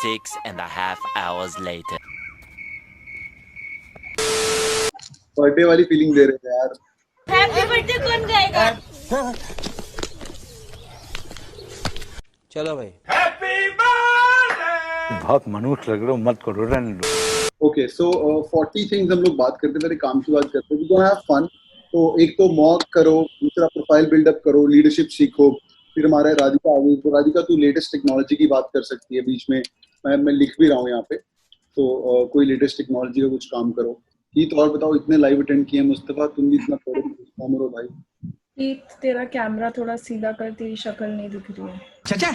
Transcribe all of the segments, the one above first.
6.5 hours later. Birthday वाली feeling दे रहे हैं यार। हैप्पी बर्थडे कौन गाएगा? चलो भाई। बहुत मनुष्य लग रहे हो, मत करो, रहने दो। ओके, सो 40 थिंग्स हम लोग बात करते पहले काम की बात करते हैं। We gonna have fun. तो एक तो मॉक करो, दूसरा प्रोफाइल बिल्डअप करो, लीडरशिप सीखो। फिर हमारे राधिका आ गई, तो राधिका तू लेटेस्ट टेक्नोलॉजी की बात कर सकती है बीच में। मैं लिख भी रहा हूँ यहाँ पे, तो कोई लेटेस्ट टेक्नोलॉजी का कुछ काम करो। हीत और बताओ, इतने लाइव अटेंड किए। मुस्तफा तुम भी इतना परफॉर्मर हो भाई। हीत तेरा कैमरा थोड़ा सीधा कर, तेरी शक्ल नहीं दिख रही है। चाचा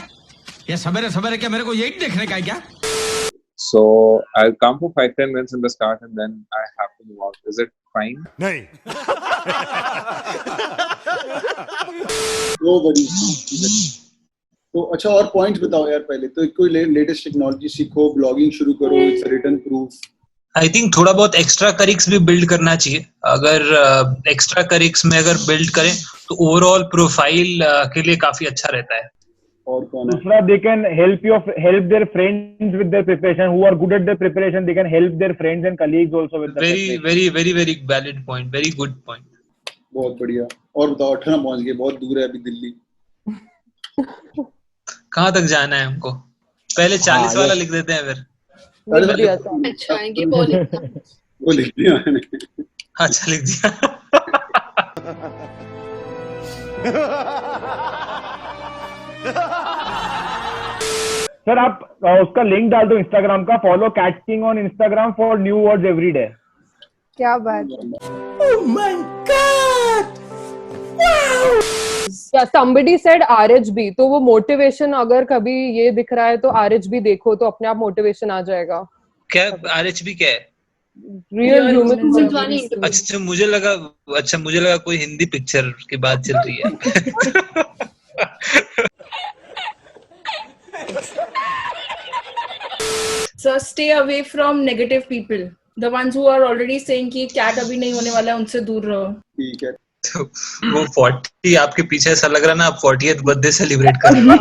ये सवेरे क्या मेरे को यही देखने का है क्या? So I'll come for 5-10 minutes in the start and then I have to move out. Is it fine? नहीं। No worries. तो अच्छा, और पॉइंट्स बताओ यार पहले तो। कोई लेटेस्ट टेक्नोलॉजी सीखो, ब्लॉगिंग शुरू करो, it's written proof. I think थोड़ा बहुत एक्स्ट्रा करिक्स भी बिल्ड करना चाहिए। अगर एक्स्ट्रा करिक्स में अगर बिल्ड करें तो ओवरऑल प्रोफाइल के लिए काफी अच्छा रहता है। और कौन है? दूसरा, they can help their friends with their preparation, who are good at their preparation. They can help their friends and colleagues also with the very valid point, very good point. बहुत बढ़िया। और बताओ, 18 पहुंच गए, बहुत दूर है अभी दिल्ली। कहाँ तक जाना है हमको? पहले 40 वाला लिख देते हैं फिर। अच्छा ये वो लिख दिया मैंने। अच्छा लिख दिया। सर आप उसका लिंक डाल दो इंस्टाग्राम का। Follow Cat King on Instagram for new words every day. क्या बात है। Oh my God! somebody said RHB, तो वो मोटिवेशन अगर कभी ये दिख रहा है तो RHB देखो, तो अपने आप मोटिवेशन आ जाएगा। क्या RHB क्या है? Real human. अच्छा मुझे लगा कोई हिंदी पिक्चर की बात चल रही है। So stay away from negative people. The ones who are already saying कि कैट अभी नहीं होने वाला है, उनसे दूर रहो। ठीक है। तो वो 40 आपके पीछे ऐसा लग रहा ना, आप 40th बर्थडे सेलिब्रेट कर रहे हो।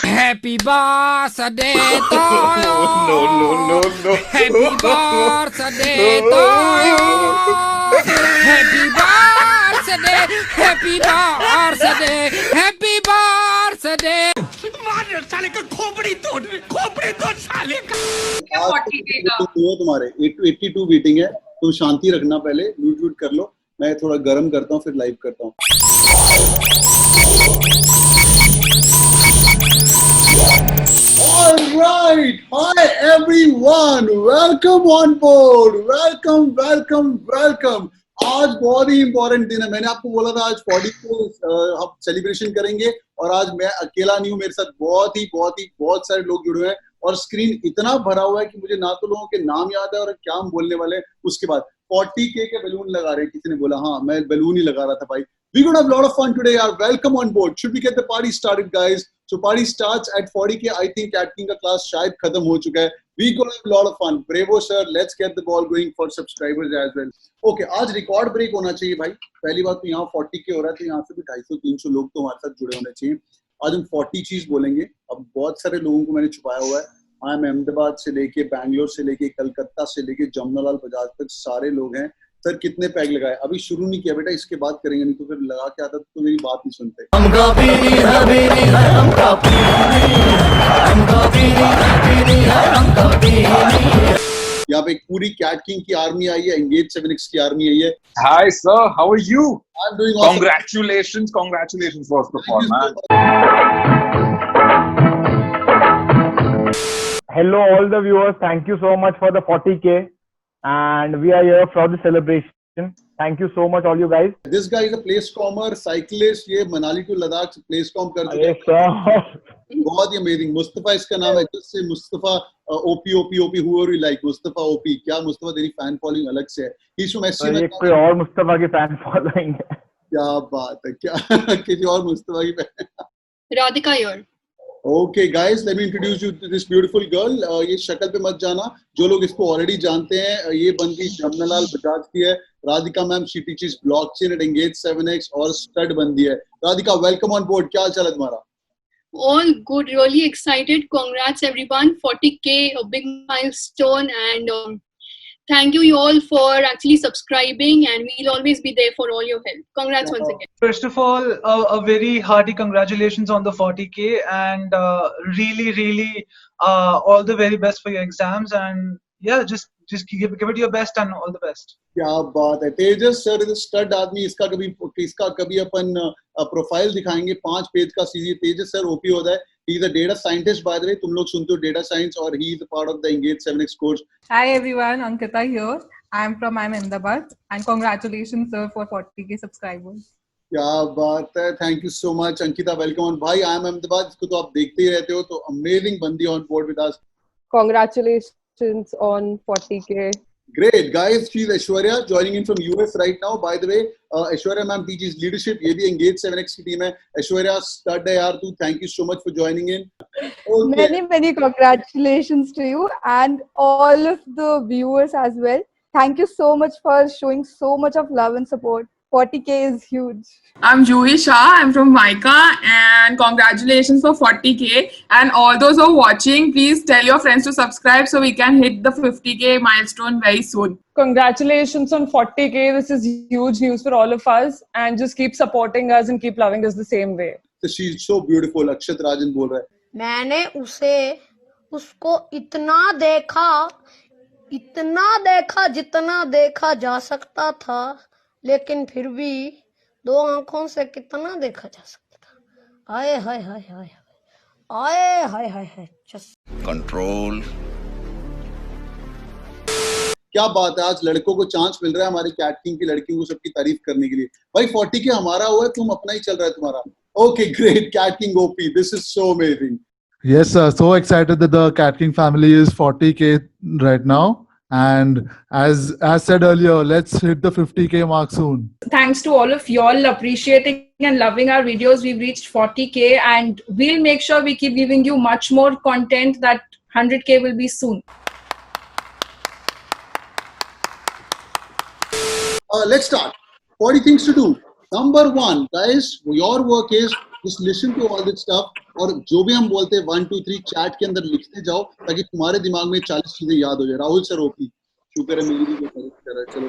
Happy birthday to you. No. Happy birthday to you. Happy birthday. Happy birthday. Happy birthday. मार साले का खोपड़ी तोड़ साले का। क्या 40 देगा? तुम्हारे 82 बीटिंग है। तुम शांति रखना, पहले म्यूट कर लो। मैं थोड़ा गर्म करता हूँ, फिर लाइव करता हूँ। All right, hi everyone, welcome on board, welcome. आज बहुत ही इम्पोर्टेंट दिन है। मैंने आपको बोला था आज 40 को हम सेलिब्रेशन करेंगे, और आज मैं अकेला नहीं हूँ, मेरे साथ बहुत सारे लोग जुड़े हुए हैं, और स्क्रीन इतना भरा हुआ है कि मुझे ना तो लोगों के नाम याद है और क्या हम बोलने वाले हैं। उसके बाद 40K के बैलून लगा रहे हैं। किसी ने बोला, हाँ मैं बैलून ही लगा रहा था भाई। We gonna have a lot of fun today, yaar. Welcome on board. Should we get the party started, guys? So party starts at 40K. I think Cat King का class शायद खत्म हो चुका है। We gonna have a lot of fun. Bravo sir, let's get the ball going for subscribers as well. Okay, आज record break होना चाहिए भाई। पहली बात तो यहाँ 40K हो रहा है, तो यहाँ से भी 250-300 लोग तो हमारे साथ जुड़े होने चाहिए। आज हम 40 चीज बोलेंगे। अब बहुत सारे लोगों को मैंने छुपाया हुआ है। आई एम अहमदाबाद से लेके, बैंगलोर से लेके, कलकत्ता से लेके, जमनालाल बजाज तक सारे लोग हैं। सर कितने पैग लगाए? अभी शुरू नहीं किया बेटा, इसके बाद करेंगे, नहीं तो फिर लगा के आता तो मेरी बात नहीं सुनते। यहाँ पे एक पूरी कैट किंग की आर्मी आई है, एंगेज 7X की आर्मी आई है। Hi sir, how are you? I'm doing awesome. Congratulations first of all, man. Hello all the viewers, thank you so much for the 40K. And we are here for the celebration. Thank you so much all you guys. This guy is a placecommer, cyclist. ये Manali to Ladakh से placecom कर चुका है। बहुत ही amazing। Mustafa इसका नाम है, जिससे Mustafa OP whoever you like, Mustafa OP। क्या मुस्तफा तेरी फैन फॉलोइंग अलग से है। He's from SC। एक कोई और मुस्तफा की फैन फॉलोइंग है। क्या बात है, क्या किसी और मुस्तफा की फैन। राधिका यार। Okay guys, let me introduce you to this beautiful girl. ये शक्ल पे मत जाना, जो लोग इसको ऑलरेडी जानते हैं। ये बंदी जमनालाल बजाज की है। Radhika ma'am, she teaches blockchain at Engage 7X और स्टड बंदी है। Radhika welcome on board. क्या हाल चाल है तुम्हारा? All good, really excited. Congrats everyone, 40K, a big milestone, and thank you all for actually subscribing, and we'll always be there for all your help. Congrats once again. First of all, a very hearty congratulations on the 40K, and really, all the very best for your exams, and yeah, just give it your best and all the best. क्या बात है तेजस sir is stud आदमी इसका कभी अपन profile दिखाएंगे 5 page का सीधी तेजस sir OP होता है he is a data scientist by the way तुम लोग सुनते हो डेटा साइंस और he is a part of the engage 7x course Hi everyone, Ankita here. I'm from Ahmedabad and congratulations sir for 40K subscribers. क्या बात है thank you so much Ankita welcome on भाई I am Ahmedabad इसको तो आप देखते ही रहते हो तो अमेजिंग बंदी on board with us Congratulations on 40K. Great guys, she's Aishwarya joining in from US right now. By the way, Aishwarya ma'am teaches leadership. ये भी Engage 7x की team है. Aishwarya stud है यार तू. Thank you so much for joining in. Okay. Many congratulations to you and all of the viewers as well. Thank you so much for showing so much of love and support. 40K is huge. I'm Juhi Shah. I'm from Maika, and congratulations for 40K. And all those who are watching, please tell your friends to subscribe so we can hit the 50K milestone very soon. Congratulations on 40K. This is huge news for all of us, and just keep supporting us and keep loving us the same way. So she's so beautiful. Akshat Rajan बोल रहा है. मैंने उसको इतना देखा जितना देखा जा सकता था, लेकिन फिर भी 2 आंखों से कितना देखा जा सकता था. आए हाय कंट्रोल. क्या बात है आज लड़कों को चांस मिल रहा है हमारी कैट किंग की लड़कियों को सबकी तारीफ करने के लिए. भाई 40K हमारा हुआ है तुम अपना ही चल रहा है तुम्हारा. Okay great Cat King OP this is so amazing. Yes, sir. So excited that the Cat King family is 40K right now. And as said earlier, let's hit the 50K mark soon. Thanks to all of y'all appreciating and loving our videos. We've reached 40K and we'll make sure we keep giving you much more content. That 100K will be soon. Let's start. 40 things to do. Number 1, guys, your work is just listen to all this stuff और जो भी हम बोलते हैं 1 2 3 chat के अंदर लिखते जाओ ताकि तुम्हारे दिमाग में 40 चीजें याद हो जाए. राहुल सर ओपी शुक्र है मिली जो कर रहा है. चलो.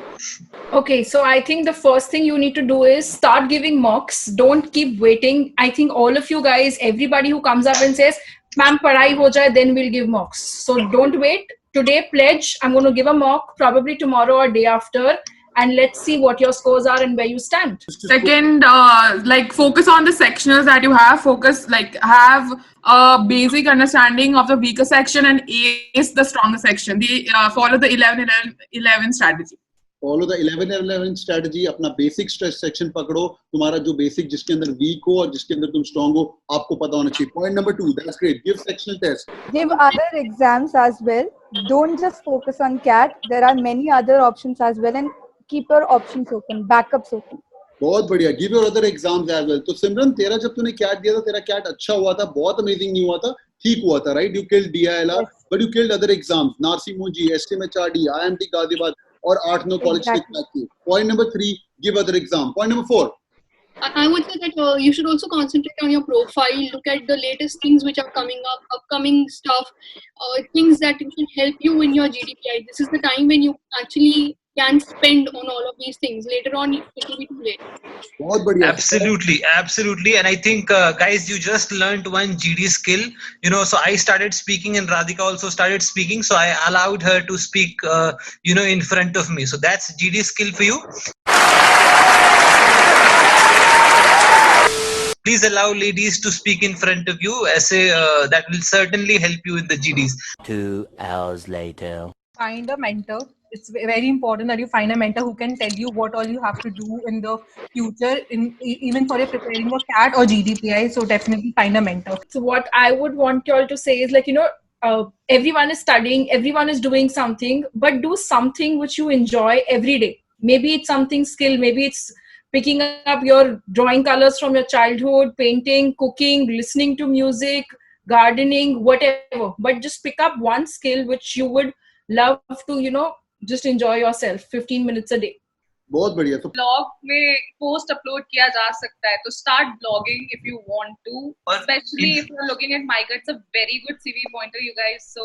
Okay, so I think the first thing you need to do is start giving mocks. Don't keep waiting. I think all of you guys, everybody who comes up and says, "Ma'am, padhai ho jaye, then we'll give mocks." So don't wait. Today pledge. I'm going to give a mock probably tomorrow or day after. And let's see what your scores are and where you stand. Second, focus on the sectionals that you have. Have a basic understanding of the weaker section and ace the stronger section. Follow the 11-11 strategy. Follow the 11-11 strategy. अपना basic stress section पकड़ो. तुम्हारा जो basic जिसके अंदर weak हो और जिसके अंदर तुम strong हो, आपको पता होना चाहिए. Point number 2. That's great. Give sectional test. Give other exams as well. Don't just focus on CAT. There are many other options as well, and keep your options open, backups open. बहुत बढ़िया. Give your other exams as well. तो सिमरन तेरा जब तूने CAT दिया था तेरा CAT अच्छा हुआ था, बहुत amazing नहीं हुआ था, ठीक हुआ था, right? You killed DILR, but you killed other exams. Narsi Munji, SMHRD, IMT Ghaziabad और 8-9 college के CAT किए. Point number 3, give other exam. Point number 4. I would say that you should also concentrate on your profile. Look at the latest things which are coming up, upcoming stuff, things that can help you in your GDPI. This is the time when you actually can spend on all of these things. Later on, it will be too late. बहुत बढ़िया. Absolutely. And I think, guys, you just learned one GD skill. So I started speaking and Radhika also started speaking. So I allowed her to speak, in front of me. So that's GD skill for you. Please allow ladies to speak in front of you. That will certainly help you in the GDs. 2 hours later. Find a mentor. It's very important that you find a mentor who can tell you what all you have to do in the future, even for preparing for CAT or GDPI. So definitely find a mentor. So what I would want you all to say is everyone is studying, everyone is doing something, but do something which you enjoy every day. Maybe it's something skill, maybe it's picking up your drawing colors from your childhood, painting, cooking, listening to music, gardening, whatever. But just pick up one skill which you would love to, just enjoy yourself 15 minutes a day. बहुत बढ़िया. तो blog में post upload किया जा सकता है, तो start blogging if you want to, specially if you are looking at MICA. It's a very good CV pointer, you guys, so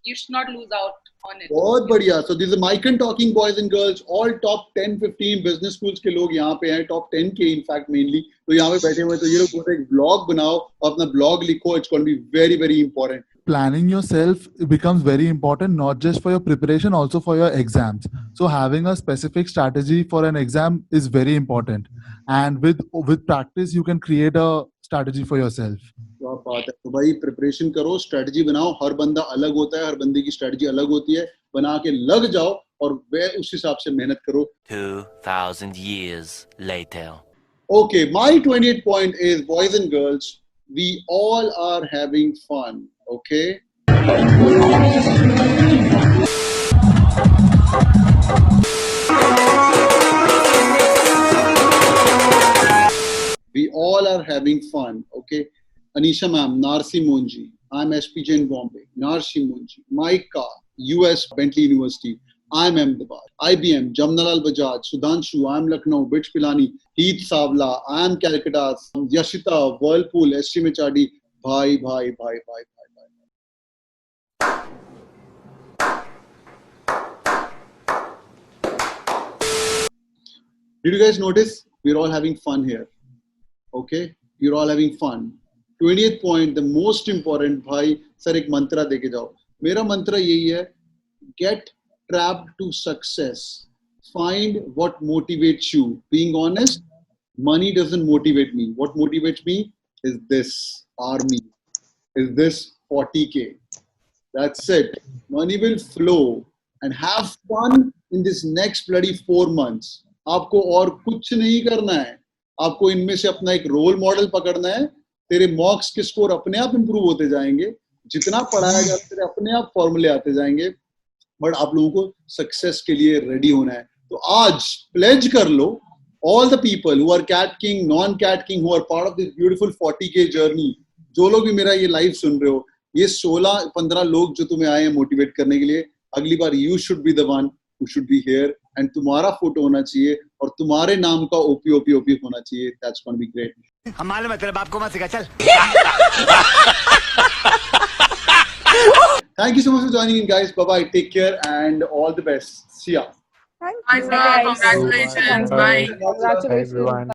you should not lose out on it. बहुत बढ़िया. So these are Mikan talking boys and girls, all top 10-15 business schools के लोग यहाँ पे हैं, top 10 के in fact mainly. तो यहाँ पे बैठे हुए, तो ये लोग बोलते हैं एक ब्लॉग बनाओ और अपना ब्लॉग लिखो. It's going to be very very important. Planning yourself becomes very important, not just for your preparation, also for your exams. So having a specific strategy for an exam is very important, and with practice you can create a strategy for yourself. क्या बात है. तो भाई preparation करो, strategy बनाओ. हर बंदा अलग होता है, हर बंदे की स्ट्रेटजी अलग होती है. बना के लग जाओ और वे उस हिसाब से मेहनत करो. 2000 years later. Okay, my 28th point is, boys and girls, we all are having fun. Okay. We all are having fun. Okay. Anisha ma'am, Narsi Munji. I'm SP Jain Bombay. Narsi Munji. Maika, US Bentley University. I'm Ahmedabad. IBM, Jamnalal Bajaj. Sudhanshu, I'm Lucknow. Bitch Pilani. Heath Savla. I'm Calcutta. Yashita, Whirlpool. SC Machadi. Bhai. Did you guys notice? We're all having fun here. Okay? We're all having fun. 20th point, the most important, भाई sir एक मंत्रा देके जाओ. मेरा मंत्रा यही है, get trapped to success. Find what motivates you. Being honest, money doesn't motivate me. What motivates me is this army, is this 40K. That's it. Money will flow and have fun in this next bloody 4 months. आपको और कुछ नहीं करना है. आपको इनमें से अपना एक रोल मॉडल पकड़ना है. तेरे मॉक्स के स्कोर अपने आप इंप्रूव होते जाएंगे. जितना पढ़ाया जाए तेरे अपने आप फॉर्मूले आते जाएंगे. बट आप लोगों को सक्सेस के लिए रेडी होना है. तो आज प्लेज कर लो, all the people who are Cat King, non-Cat King, who are part of this beautiful 40K journey, जो लोग भी मेरा ये लाइव सुन रहे हो, ये 16-15 लोग जो तुम्हें आए हैं मोटिवेट करने के लिए, अगली बार you should be the one who should be here, and तुम्हारा फोटो होना चाहिए और तुम्हारे नाम का OP होना चाहिए. That's going to be great. हमारे मतलब आपको मत सिखा चल. Thank you so much for joining in, guys. Bye bye. Take care and all the best. See ya. Bye, sir. Congratulations. Bye. Congratulations.